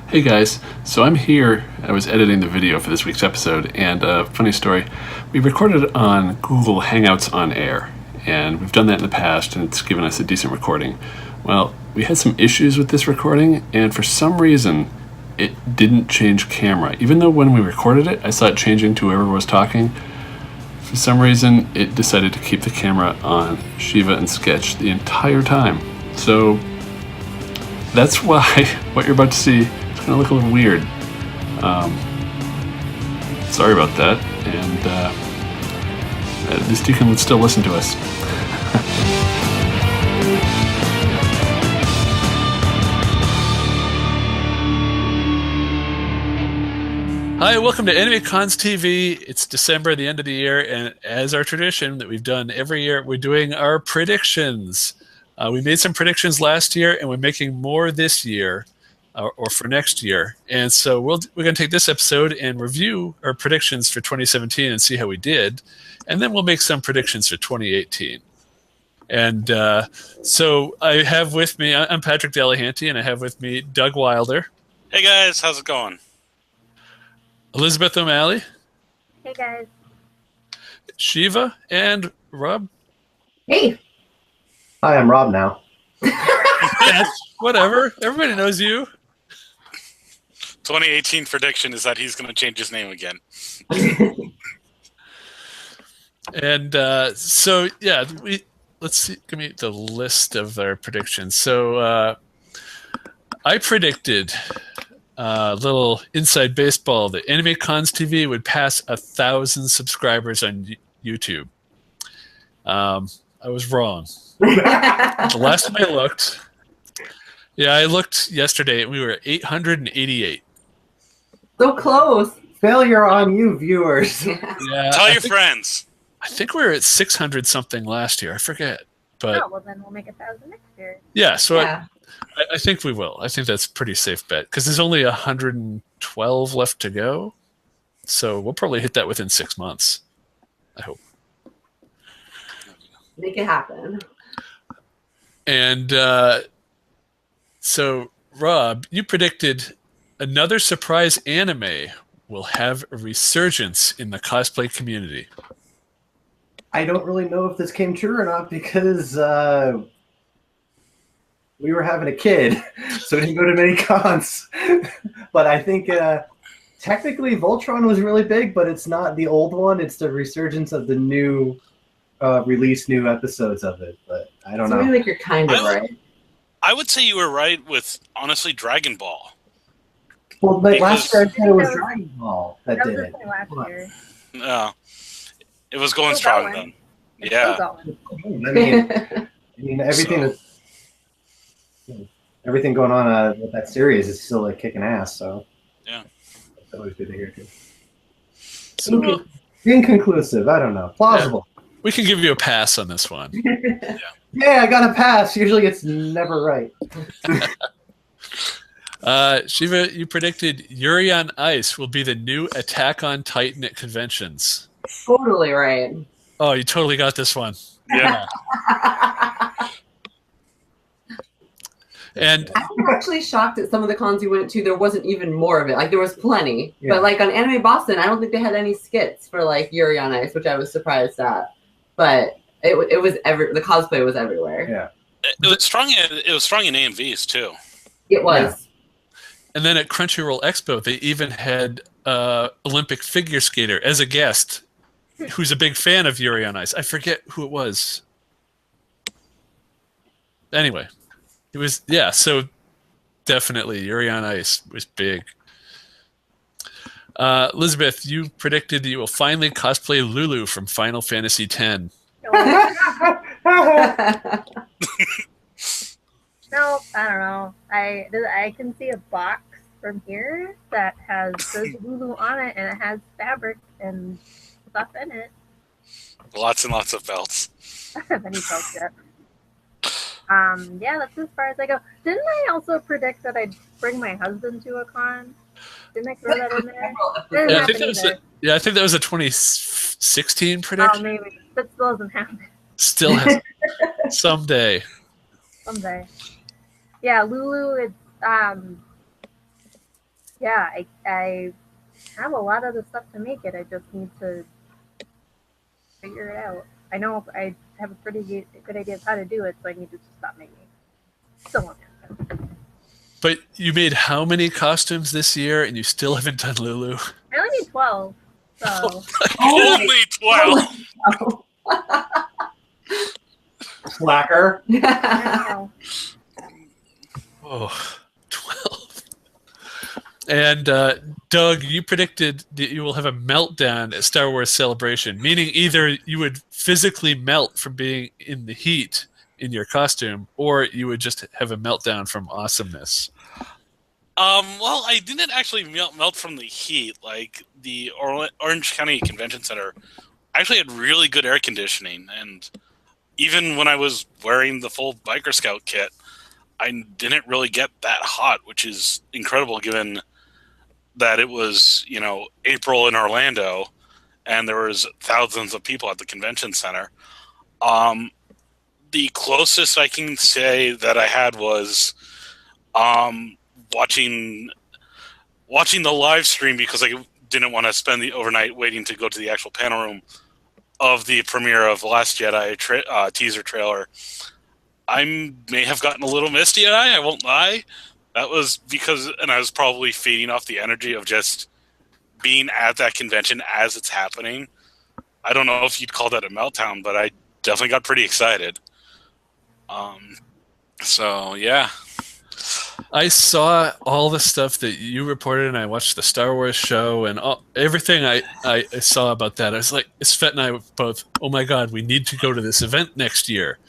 Hey guys, so I'm here. I was editing the video for this week's episode, and funny story, we recorded it on Google Hangouts on Air, and we've done that in the past, and it's given us a decent recording. Well, we had some issues with this recording, and for some reason, it didn't change camera. Even though when we recorded it, I saw it changing to whoever was talking, for some reason, it decided to keep the camera on Shiva and Sketch the entire time. So that's why what you're about to see is going to look a little weird. Sorry about that, and at least you can still listen to us. Hi, welcome to AnimeCons TV. It's December, the end of the year, and as our tradition that we've done every year, we're doing our predictions. We made some predictions last year, and we're making more this year, or for next year. And so we're going to take this episode and review our predictions for 2017 and see how we did, and then we'll make some predictions for 2018. And so I have with me, I'm Patrick Delahanty, and I have with me Doug Wilder. Hey guys, how's it going? Elizabeth O'Malley. Hey guys. Shiva and Rob. Hey. Hi, I'm Rob now. Yes, whatever. Everybody knows you. 2018 prediction is that he's going to change his name again. And so, yeah, let's see. Give me the list of our predictions. So I predicted little inside baseball that AnimeCons TV would pass 1,000 subscribers on YouTube. I was wrong. The last time I looked, I looked yesterday, and we were at 888. So close. Failure on you, viewers. Yeah, Tell your friends. I think we were at 600 something last year. I forget, but Oh, well then we'll make 1,000 next year. yeah. So Yeah. I think we will. I think that's a pretty safe bet because there's only 112 left to go. So we'll probably hit that within 6 months. I hope. Make it happen. And so, Rob, you predicted another surprise anime will have a resurgence in the cosplay community. I don't really know if this came true or not because we were having a kid, so we didn't go to many cons. But I think technically Voltron was really big, but it's not the old one. It's the resurgence of the new release, new episodes of it. But I don't know. I think you're kind of right. I would say you were right with, honestly, Dragon Ball. Well, but last year I said it was That was- Dragon Ball that That did was it. the thing last year. No, it was going Still strong going. then. It's Yeah. still going. I mean everything everything going on with that series is still like kicking ass. So Yeah. that's always good to hear too. So Inconclusive. I don't know. Plausible. we can give you a pass on this one. Yeah, I got a pass. Usually it's never right. Shiva, you predicted Yuri on Ice will be the new Attack on Titan at conventions. Totally right. Oh, you totally got this one. Yeah. And I'm actually shocked at some of the cons we went to. There wasn't even more of it. Like there was plenty, Yeah. but like on Anime Boston, I don't think they had any skits for like Yuri on Ice, which I was surprised at. But it was the cosplay was everywhere. Yeah. It was strong. It was strong in AMVs too. It was. and then at Crunchyroll Expo, they even had Olympic figure skater as a guest, who's a big fan of Yuri on Ice. I forget who it was. Anyway, it was so definitely Yuri on Ice was big. Elizabeth, you predicted that you will finally cosplay Lulu from Final Fantasy X. No, I don't know. I can see a box from here that says Lulu on it, and it has fabric and stuff in it. Lots and lots of belts. I don't have any belts yet. Yeah, that's as far as I go. Didn't I also predict that I'd bring my husband to a con? Didn't I throw that in there? Didn't Yeah, I happen think that was either. I think that was a 2016 Oh, prediction. maybe. That still doesn't happen. Still has someday. Someday. Yeah, Lulu, it's yeah, I have a lot of the stuff to make it. I just need to figure it out. I know I have a pretty good idea of how to do it, so I need to just stop making it. Still won't happen. But you made how many costumes this year, and you still haven't done Lulu? I only need 12, so Only 12. Slacker. I don't know. Oh, 12. And Doug, you predicted that you will have a meltdown at Star Wars Celebration, meaning either you would physically melt from being in the heat in your costume, or you would just have a meltdown from awesomeness. Well, I didn't actually melt from the heat. Like, the Orange County Convention Center actually had really good air conditioning, and even when I was wearing the full Biker Scout kit, I didn't really get that hot, which is incredible given that it was, April in Orlando, and there was thousands of people at the convention center. The closest I can say that I had was watching the live stream, because I didn't want to spend the overnight waiting to go to the actual panel room of the premiere of Last Jedi teaser trailer. I may have gotten a little misty-eyed, I won't lie. That was because, and I was probably feeding off the energy of just being at that convention as it's happening. I don't know if you'd call that a meltdown, but I definitely got pretty excited. So, yeah. I saw all the stuff that you reported, and I watched the Star Wars show, and everything I saw about that. I was like, Svet and I were both, oh my god, we need to go to this event next year.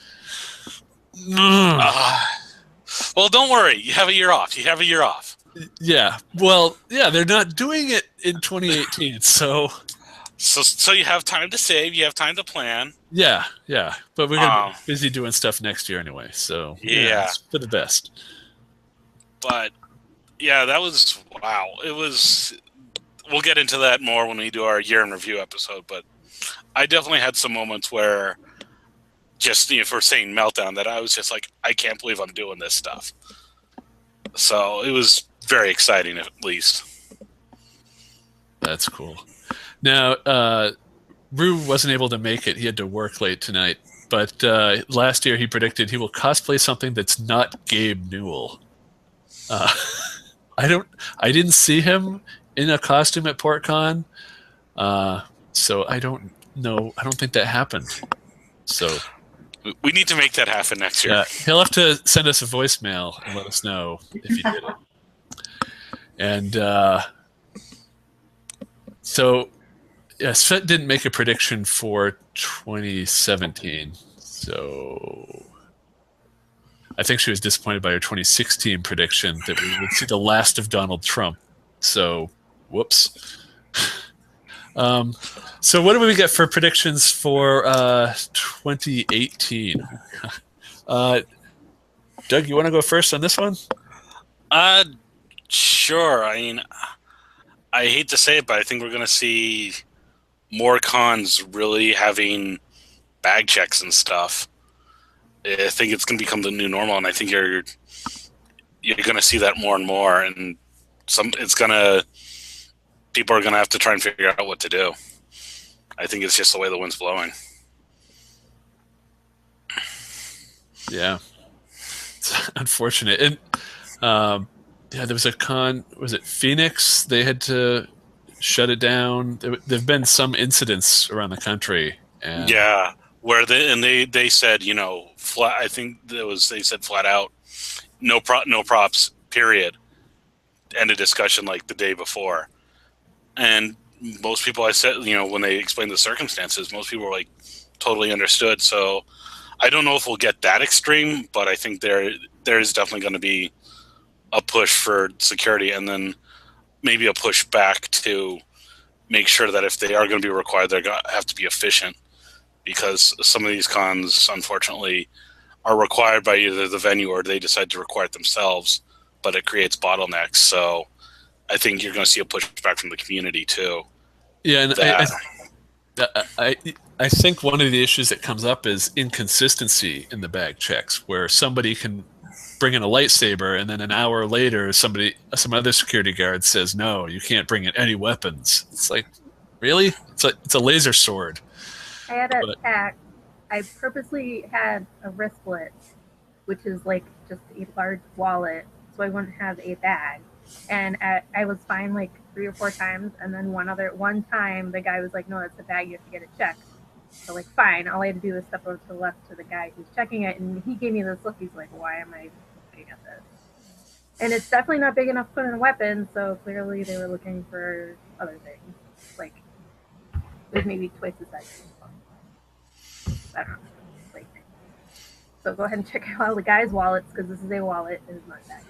Well, don't worry. You have a year off. Yeah. Well, yeah, they're not doing it in 2018, so you have time to save. You have time to plan. yeah. But we're gonna be busy doing stuff next year anyway, so Yeah. It's for the best. But yeah, that was wow. It was. We'll get into that more when we do our year in review episode. But I definitely had some moments where, just if we're saying meltdown, that I was just like, I can't believe I'm doing this stuff. So it was very exciting, at least. That's cool. Now, Rue wasn't able to make it. He had to work late tonight. But last year he predicted he will cosplay something that's not Gabe Newell. I didn't see him in a costume at PortCon, so I don't know. I don't think that happened. So we need to make that happen next year. yeah, he'll have to send us a voicemail and let us know if he did it. And so, yeah, Svet didn't make a prediction for 2017. So I think she was disappointed by her 2016 prediction that we would see the last of Donald Trump. So, whoops. So what do we get for predictions for 2018? Doug, you want to go first on this one? Sure. I mean, I hate to say it, but I think we're going to see more cons really having bag checks and stuff. I think it's going to become the new normal, and I think you're going to see that more and more. And people are going to have to try and figure out what to do. I think it's just the way the wind's blowing. Yeah, it's unfortunate. And yeah, there was a con. Was it Phoenix? They had to shut it down. There've been some incidents around the country. And Yeah, where they said, flat. I think they said flat out, no props. Period. End of discussion, like the day before. And most people I said, when they explained the circumstances, most people were like totally understood. So I don't know if we'll get that extreme, but I think there is definitely going to be a push for security, and then maybe a push back to make sure that if they are going to be required, they're going to have to be efficient, because some of these cons, unfortunately, are required by either the venue or they decide to require it themselves, but it creates bottlenecks. So I think you're going to see a pushback from the community too. yeah, and I think one of the issues that comes up is inconsistency in the bag checks, where somebody can bring in a lightsaber, and then an hour later, some other security guard says, no, you can't bring in any weapons. It's like, really? It's a laser sword. I had a pack. I purposely had a wristlet, which is like just a large wallet, so I wouldn't have a bag. And I was fine like 3 or 4 times, and then one time the guy was like, no, that's a bag, you have to get it checked. So like, fine, all I had to do was step over to the left to the guy who's checking it, and he gave me this look. He's like, why am I looking at this? And it's definitely not big enough to put in a weapon, so clearly they were looking for other things. Like, it was maybe twice the size. I don't know. Like, so go ahead and check out all the guys' wallets, because this is a wallet, it is not a bag.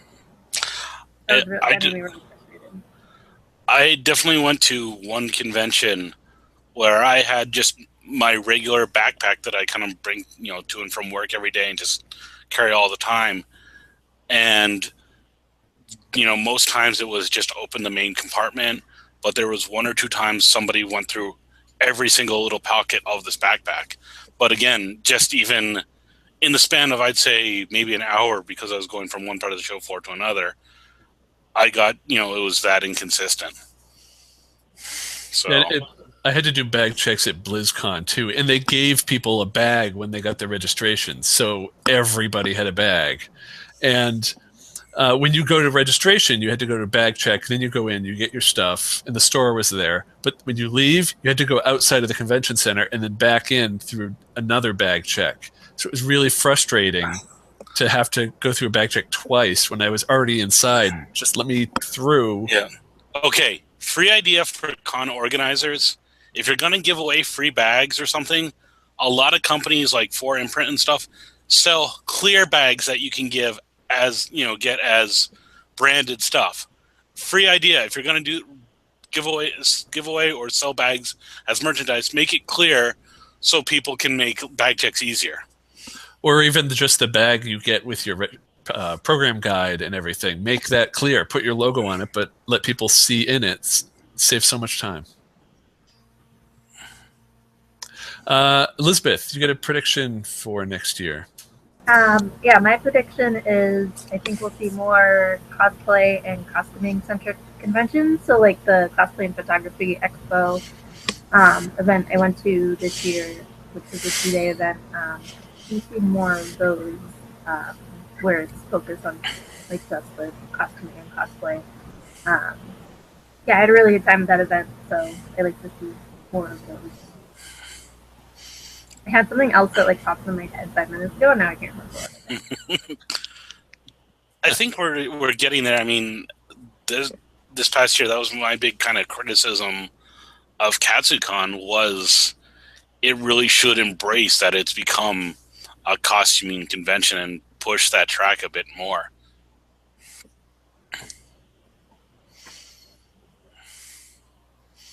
I definitely went to one convention where I had just my regular backpack that I kind of bring, to and from work every day and just carry all the time. And, most times it was just open the main compartment, but there was 1 or 2 times somebody went through every single little pocket of this backpack. But again, just even in the span of, I'd say, maybe an hour, because I was going from one part of the show floor to another, I got, it was that inconsistent. So I had to do bag checks at BlizzCon too, and they gave people a bag when they got their registration, so everybody had a bag. And when you go to registration, you had to go to bag check, then you go in, you get your stuff, and the store was there. But when you leave, you had to go outside of the convention center and then back in through another bag check. So it was really frustrating to have to go through a bag check twice when I was already inside. Just let me through. Yeah. Okay. Free idea for con organizers. If you're going to give away free bags or something, a lot of companies like 4imprint and stuff sell clear bags that you can give as, get as branded stuff. Free idea. If you're going to do giveaway or sell bags as merchandise, make it clear so people can make bag checks easier. Or even just the bag you get with your program guide and everything. Make that clear. Put your logo on it, but let people see in it. Save so much time. Elizabeth, you got a prediction for next year? Yeah, my prediction is I think we'll see more cosplay and costuming-centric conventions. So like the Cosplay and Photography Expo event I went to this year, which was a 2-day event. You see more of those where it's focused on like just the costuming and cosplay. Yeah, I had a really good time at that event, so I like to see more of those. I had something else that like popped in my head 5 minutes ago, and now I can't remember what. I think we're getting there. I mean, this past year, that was my big kind of criticism of KatsuCon, was it really should embrace that it's become a costuming convention and push that track a bit more.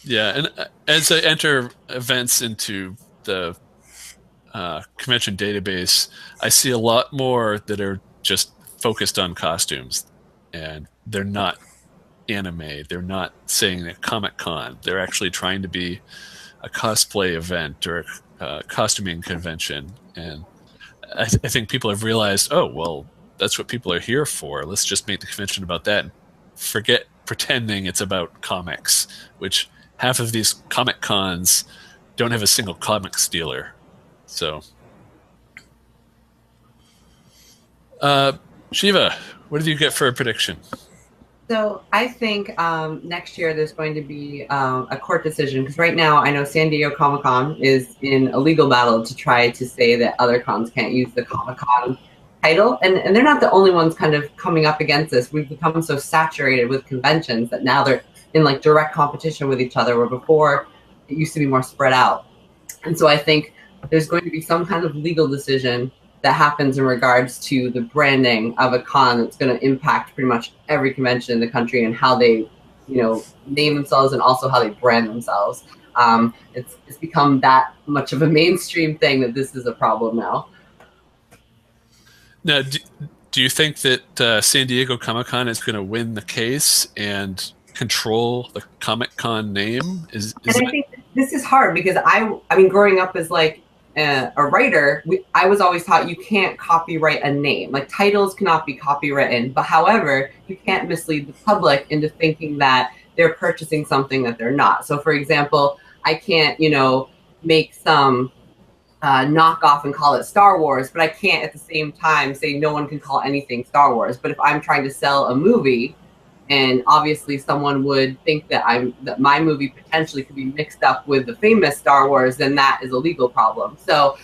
Yeah, and as I enter events into the convention database, I see a lot more that are just focused on costumes, and they're not anime. They're not saying that Comic-Con. They're actually trying to be a cosplay event or a costuming convention. And I think people have realized, oh, well, that's what people are here for. Let's just make the convention about that and forget pretending it's about comics, which half of these Comic Cons don't have a single comics dealer. So, Shiva, what did you get for a prediction? So I think next year there's going to be a court decision, because right now I know San Diego Comic-Con is in a legal battle to try to say that other cons can't use the Comic-Con title. And they're not the only ones kind of coming up against this. We've become so saturated with conventions that now they're in like direct competition with each other, where before it used to be more spread out. And so I think there's going to be some kind of legal decision that happens in regards to the branding of a con that's going to impact pretty much every convention in the country and how they, name themselves and also how they brand themselves. It's become that much of a mainstream thing that this is a problem now. Now, do you think that San Diego Comic-Con is going to win the case and control the Comic-Con name? And I think this is hard because I mean, growing up as like a writer, I was always taught you can't copyright a name. Like titles cannot be copywritten, but however, you can't mislead the public into thinking that they're purchasing something that they're not. So for example, I can't, make some knockoff and call it Star Wars, but I can't at the same time say no one can call anything Star Wars. But if I'm trying to sell a movie, and obviously someone would think that my movie potentially could be mixed up with the famous Star Wars, then that is a legal problem. So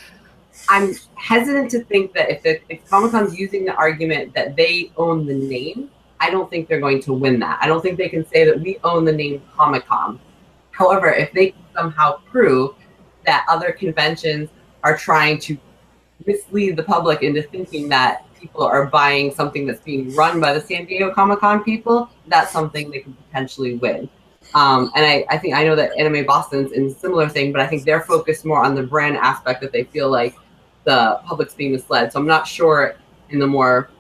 I'm hesitant to think that if Comic-Con's using the argument that they own the name, I don't think they're going to win that. I don't think they can say that we own the name Comic-Con. However, if they can somehow prove that other conventions are trying to mislead the public into thinking that people are buying something that's being run by the San Diego Comic-Con people, that's something they can potentially win. And I know that Anime Boston's in a similar thing, but I think they're focused more on the brand aspect, that they feel like the public's being misled. So I'm not sure in the more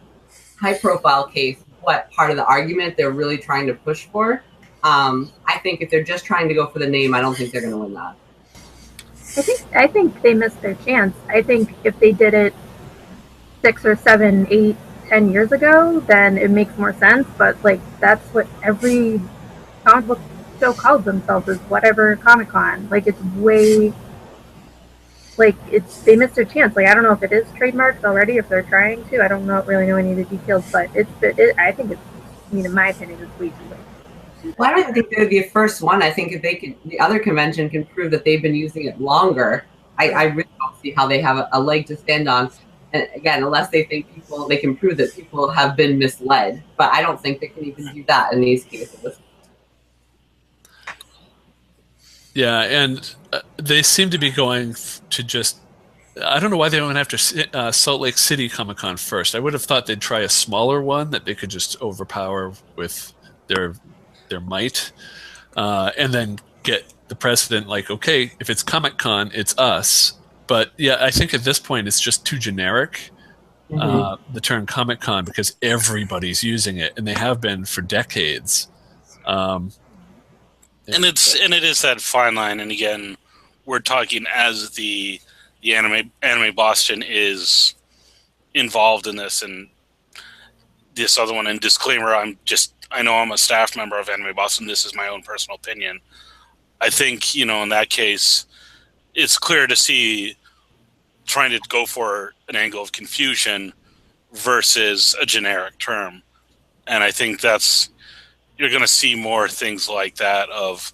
high-profile case what part of the argument they're really trying to push for. I think if they're just trying to go for the name, I don't think they're going to win that. I think they missed their chance. I think if they did it 6 or 7, 8, 10 years ago, then it makes more sense. But like that's what every comic book show calls themselves, is whatever Comic-Con. Like it's way they missed their chance. Like I don't know if it is trademarked already, if they're trying to. I don't really know any of the details, but I think it's. I mean, in my opinion, it's way too late. Well, I don't think they would be the first one. I think if the other convention can prove that they've been using it longer, I really don't see how they have a leg to stand on. And again, unless they think they can prove that people have been misled. But I don't think they can even do that in these cases. Yeah, and they seem to be going to just... I don't know why they went after Salt Lake City Comic-Con first. I would have thought they'd try a smaller one that they could just overpower with their might, and then get the precedent like, okay, if it's Comic-Con, it's us. But yeah, I think at this point it's just too generic, the term Comic-Con, because everybody's using it, and they have been for decades. And it is that fine line. And again, we're talking as the Anime Boston is involved in this, and this other one. And disclaimer, I know I'm a staff member of Anime Boston. This is my own personal opinion. I think, in that case, it's clear to see trying to go for an angle of confusion versus a generic term. And I think you're going to see more things like that of,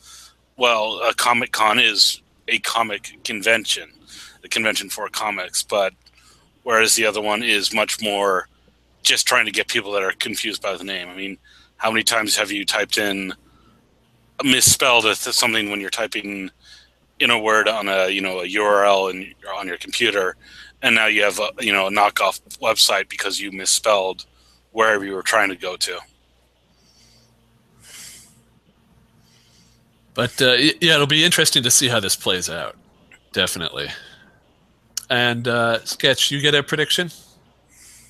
well, a Comic-Con is a comic convention, a convention for comics, but whereas the other one is much more just trying to get people that are confused by the name. I mean, how many times have you typed in misspelled something when you're typing in a word on a URL on your computer, and now you have a knockoff website because you misspelled wherever you were trying to go to. But yeah, it'll be interesting to see how this plays out. Definitely. And Sketch, you get a prediction?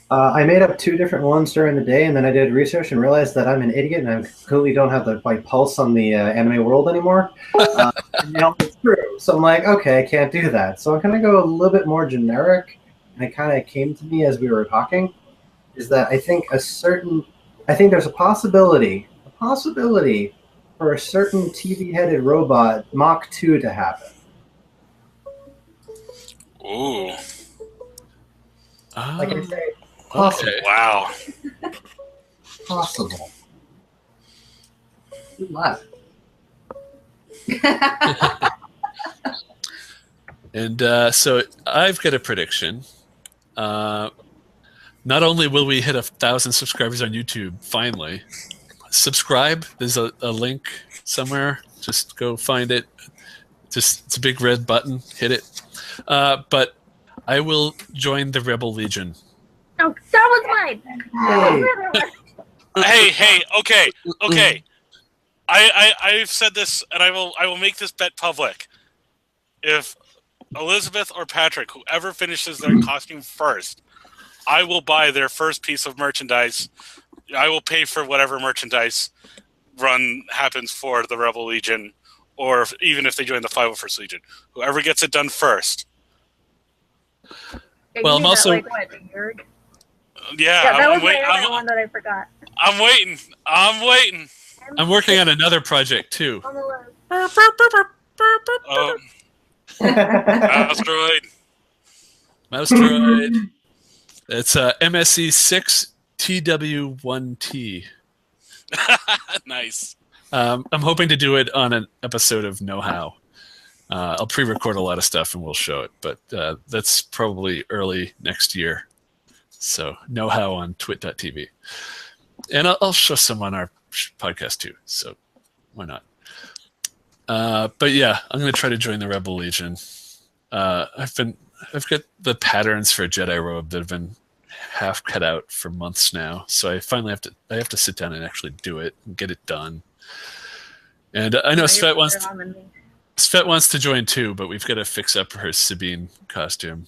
I made up 2 different ones during the day, and then I did research and realized that I'm an idiot and I clearly don't have the pulse on the anime world anymore. It's true. So I'm like, okay, I can't do that. So I'm going to go a little bit more generic, and it kind of came to me as we were talking, is that I think there's a possibility for a certain TV-headed robot Mach 2 to happen. Ooh. Like I say, Okay. Wow. possible. Good luck. And so I've got a prediction. Not only will we hit 1,000 subscribers on YouTube, finally, subscribe. There's a link somewhere. Just go find it. It's a big red button. Hit it. But I will join the Rebel Legion. No, that was mine. Hey, okay. I've said this, and I will make this bet public. If Elizabeth or Patrick, whoever finishes their costume first, I will buy their first piece of merchandise. I will pay for whatever merchandise run happens for the Rebel Legion, or even if they join the 501st Legion. Whoever gets it done first, Yeah, Well, you I'm need also- that, like, what, a year? Yeah, Yeah, that was I'm, my wait, other one that I forgot. I'm waiting. I'm waiting. I'm working on another project too. On the list. Oh, asteroid. Mouse droid. It's MSC 6 TW1T. Nice. I'm hoping to do it on an episode of Know How. I'll pre-record a lot of stuff and we'll show it, but that's probably early next year. So Know How on twit.tv. And I'll show some on our podcast too, so why not? But yeah, I'm going to try to join the Rebel Legion. I've got the patterns for a Jedi robe that have been half cut out for months now, so I finally have to sit down and actually do it and get it done. And I know Svet wants to join too, but we've got to fix up her Sabine costume,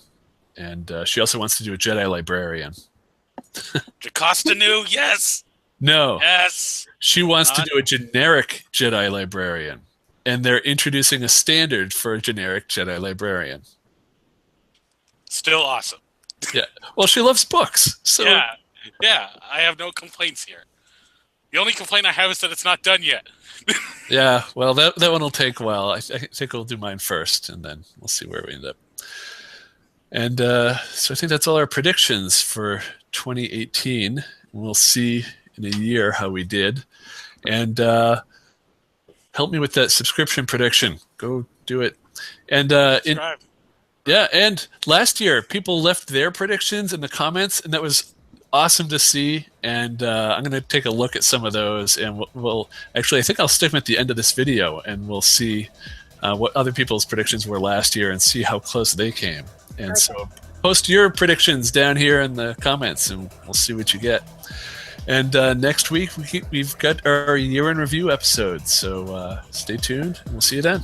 and she also wants to do a Jedi librarian. Jocasta new, yes. No, Yes. she wants to do a generic Jedi librarian, and they're introducing a standard for a generic Jedi librarian. Still awesome. Yeah. Well, she loves books, so Yeah. I have no complaints here. The only complaint I have is that it's not done yet. yeah. Well, that one will take a while. I think we'll do mine first, and then we'll see where we end up. And so I think that's all our predictions for 2018. We'll see in a year how we did. And help me with that subscription prediction. Go do it. And Subscribe. and last year people left their predictions in the comments, and that was awesome to see. And I'm going to take a look at some of those, and we'll actually, I think I'll stick them at the end of this video, and we'll see what other people's predictions were last year and see how close they came. And so post your predictions down here in the comments, and we'll see what you get. And next week we've got our year in review episode, so stay tuned, and we'll see you then.